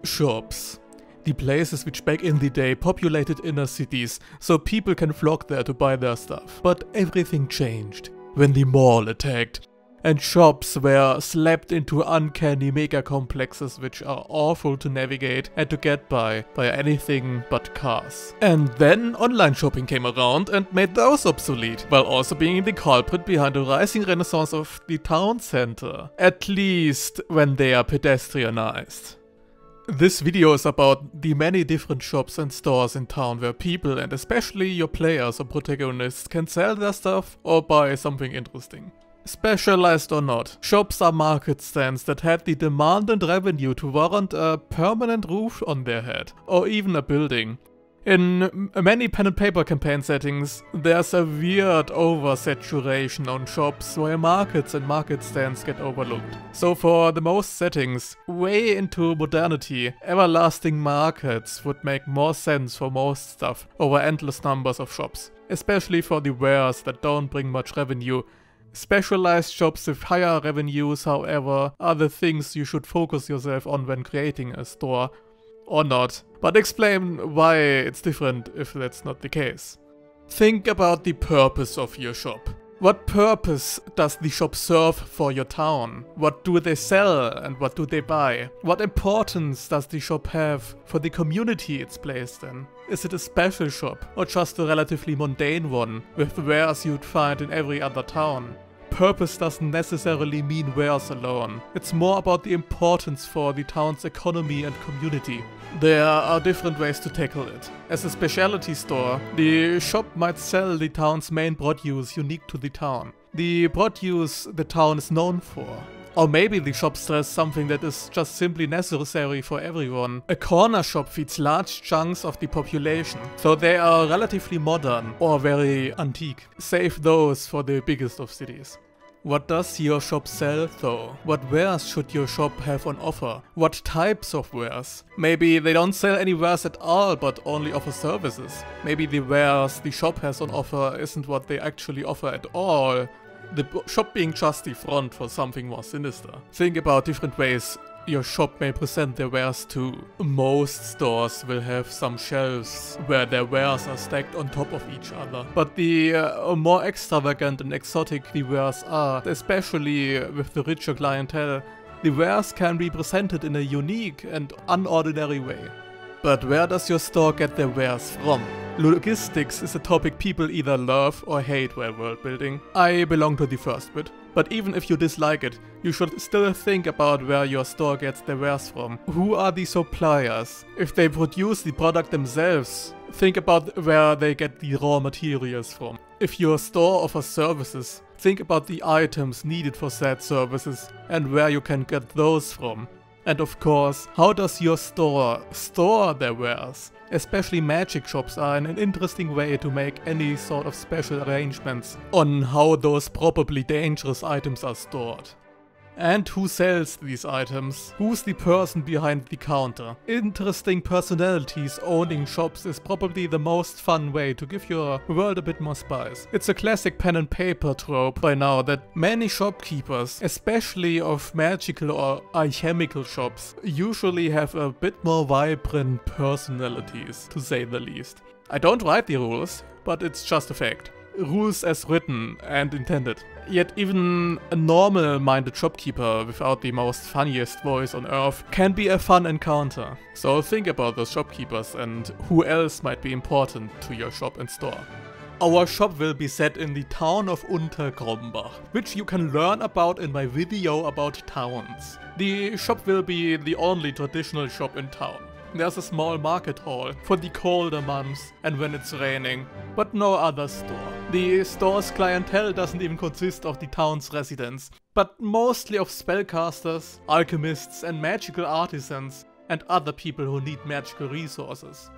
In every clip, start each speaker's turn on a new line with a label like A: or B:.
A: Shops. The places which back in the day populated inner cities, so people can flock there to buy their stuff. But everything changed when the mall attacked, and shops were slapped into uncanny mega complexes which are awful to navigate and to get by anything but cars. And then online shopping came around and made those obsolete, while also being the culprit behind the rising renaissance of the town center, at least when they are pedestrianized. This video is about the many different shops and stores in town where people, and especially your players or protagonists, can sell their stuff or buy something interesting. Specialized or not, shops are market stands that had the demand and revenue to warrant a permanent roof on their head, or even a building. In many pen and paper campaign settings, there's a weird oversaturation on shops where markets and market stands get overlooked. So for the most settings, way into modernity, everlasting markets would make more sense for most stuff over endless numbers of shops. Especially for the wares that don't bring much revenue. Specialized shops with higher revenues, however, are the things you should focus yourself on when creating a store. Or not, but explain why it's different if that's not the case. Think about the purpose of your shop. What purpose does the shop serve for your town? What do they sell and what do they buy? What importance does the shop have for the community it's placed in? Is it a special shop or just a relatively mundane one with wares you'd find in every other town? Purpose doesn't necessarily mean wares alone. It's more about the importance for the town's economy and community. There are different ways to tackle it. As a specialty store, the shop might sell the town's main produce unique to the town. The produce the town is known for. Or maybe the shop sells something that is just simply necessary for everyone. A corner shop feeds large chunks of the population, so they are relatively modern or very antique. Save those for the biggest of cities. What does your shop sell though? What wares should your shop have on offer? What types of wares? Maybe they don't sell any wares at all but only offer services. Maybe the wares the shop has on offer isn't what they actually offer at all. The shop being just the front for something more sinister. Think about different ways your shop may present their wares too. Most stores will have some shelves where their wares are stacked on top of each other. But the more extravagant and exotic the wares are, especially with the richer clientele, the wares can be presented in a unique and unordinary way. But where does your store get their wares from? Logistics is a topic people either love or hate while world building. I belong to the first bit. But even if you dislike it, you should still think about where your store gets their wares from. Who are the suppliers? If they produce the product themselves, think about where they get the raw materials from. If your store offers services, think about the items needed for said services and where you can get those from. And of course, how does your store store their wares? Especially magic shops are an interesting way to make any sort of special arrangements on how those probably dangerous items are stored. And who sells these items? Who's the person behind the counter? Interesting personalities owning shops is probably the most fun way to give your world a bit more spice. It's a classic pen and paper trope by now that many shopkeepers, especially of magical or alchemical shops, usually have a bit more vibrant personalities, to say the least. I don't write the rules, but it's just a fact. Rules as written and intended. Yet even a normal-minded shopkeeper without the most funniest voice on earth can be a fun encounter. So think about those shopkeepers and who else might be important to your shop and store. Our shop will be set in the town of Untergrumbach, which you can learn about in my video about towns. The shop will be the only traditional shop in town. There's a small market hall for the colder months and when it's raining, but no other store. The store's clientele doesn't even consist of the town's residents, but mostly of spellcasters, alchemists and magical artisans, and other people who need magical resources.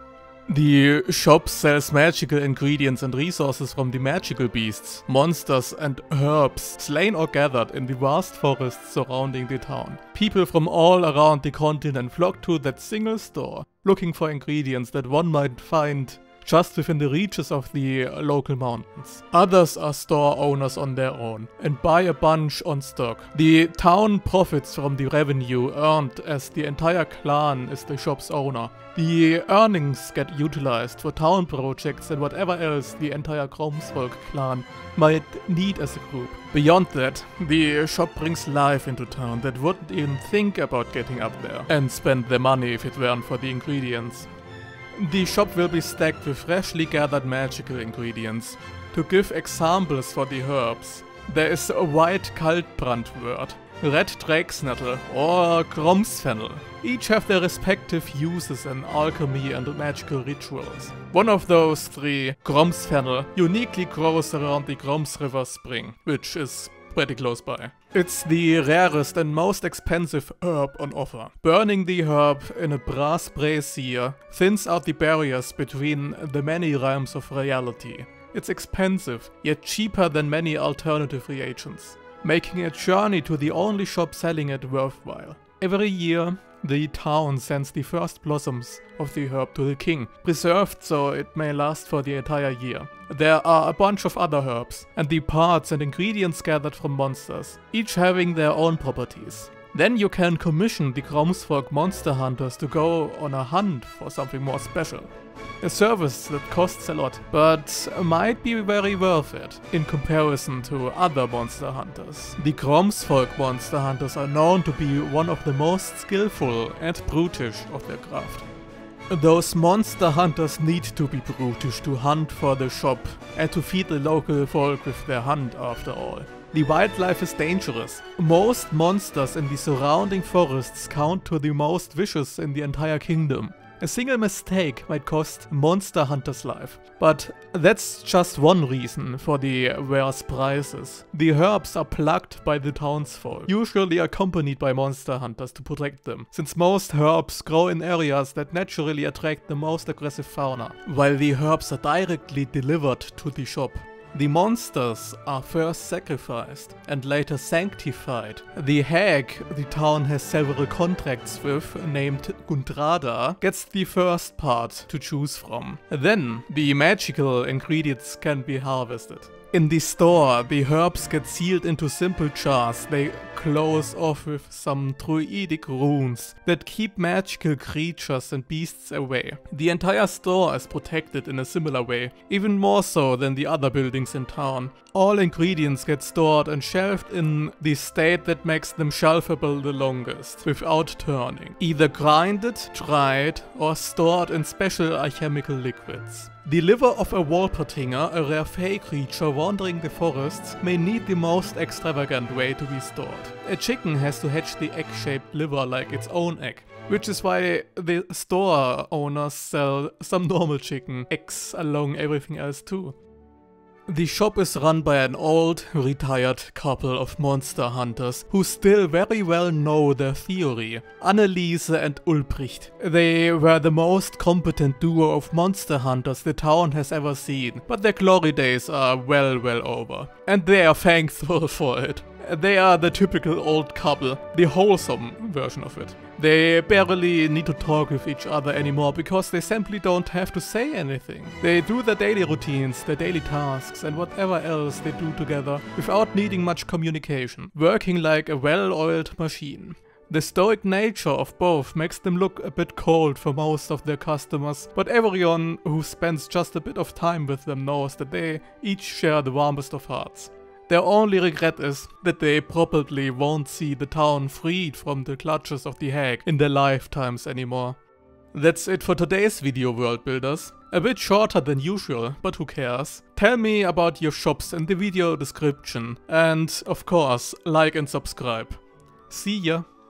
A: The shop sells magical ingredients and resources from the magical beasts, monsters and herbs slain or gathered in the vast forests surrounding the town. People from all around the continent flock to that single store, looking for ingredients that one might find just within the reaches of the local mountains. Others are store owners on their own and buy a bunch on stock. The town profits from the revenue earned as the entire clan is the shop's owner. The earnings get utilized for town projects and whatever else the entire Kromsvolk clan might need as a group. Beyond that, the shop brings life into town that wouldn't even think about getting up there and spend their money if it weren't for the ingredients. The shop will be stacked with freshly gathered magical ingredients. To give examples for the herbs, there is a white Kaltbrandwort, red Dragsnettle or Gromsfennel. Each have their respective uses in alchemy and magical rituals. One of those three, Gromsfennel, uniquely grows around the Groms River Spring, which is pretty close by. It's the rarest and most expensive herb on offer. Burning the herb in a brass brazier thins out the barriers between the many realms of reality. It's expensive, yet cheaper than many alternative reagents, making a journey to the only shop selling it worthwhile. Every year, the town sends the first blossoms of the herb to the king, preserved so it may last for the entire year. There are a bunch of other herbs, and the parts and ingredients gathered from monsters, each having their own properties. Then you can commission the Kromsvolk monster hunters to go on a hunt for something more special. A service that costs a lot, but might be very worth it in comparison to other monster hunters. The Kromsvolk monster hunters are known to be one of the most skillful and brutish of their craft. Those monster hunters need to be brutish to hunt for the shop and to feed the local folk with their hunt after all. The wildlife is dangerous. Most monsters in the surrounding forests count to the most vicious in the entire kingdom. A single mistake might cost a monster hunter's life. But that's just one reason for the rare prices. The herbs are plucked by the townsfolk, usually accompanied by monster hunters to protect them, since most herbs grow in areas that naturally attract the most aggressive fauna, while the herbs are directly delivered to the shop. The monsters are first sacrificed and later sanctified. The hag the town has several contracts with, named Gundrada, gets the first part to choose from. Then the magical ingredients can be harvested. In the store, the herbs get sealed into simple jars they close off with some druidic runes that keep magical creatures and beasts away. The entire store is protected in a similar way, even more so than the other buildings in town. All ingredients get stored and shelved in the state that makes them shelfable the longest, without turning. Either grinded, dried, or stored in special alchemical liquids. The liver of a Worldbuilding, a rare fey creature wandering the forests, may need the most extravagant way to be stored. A chicken has to hatch the egg-shaped liver like its own egg, which is why the store owners sell some normal chicken eggs along everything else too. The shop is run by an old, retired couple of monster hunters who still very well know their theory, Anneliese and Ulbricht. They were the most competent duo of monster hunters the town has ever seen, but their glory days are well over, and they are thankful for it. They are the typical old couple, the wholesome version of it. They barely need to talk with each other anymore because they simply don't have to say anything. They do their daily routines, their daily tasks and whatever else they do together without needing much communication, working like a well-oiled machine. The stoic nature of both makes them look a bit cold for most of their customers, but everyone who spends just a bit of time with them knows that they each share the warmest of hearts. Their only regret is that they probably won't see the town freed from the clutches of the hag in their lifetimes anymore. That's it for today's video, world builders. A bit shorter than usual, but who cares? Tell me about your shops in the video description, and of course, like and subscribe. See ya!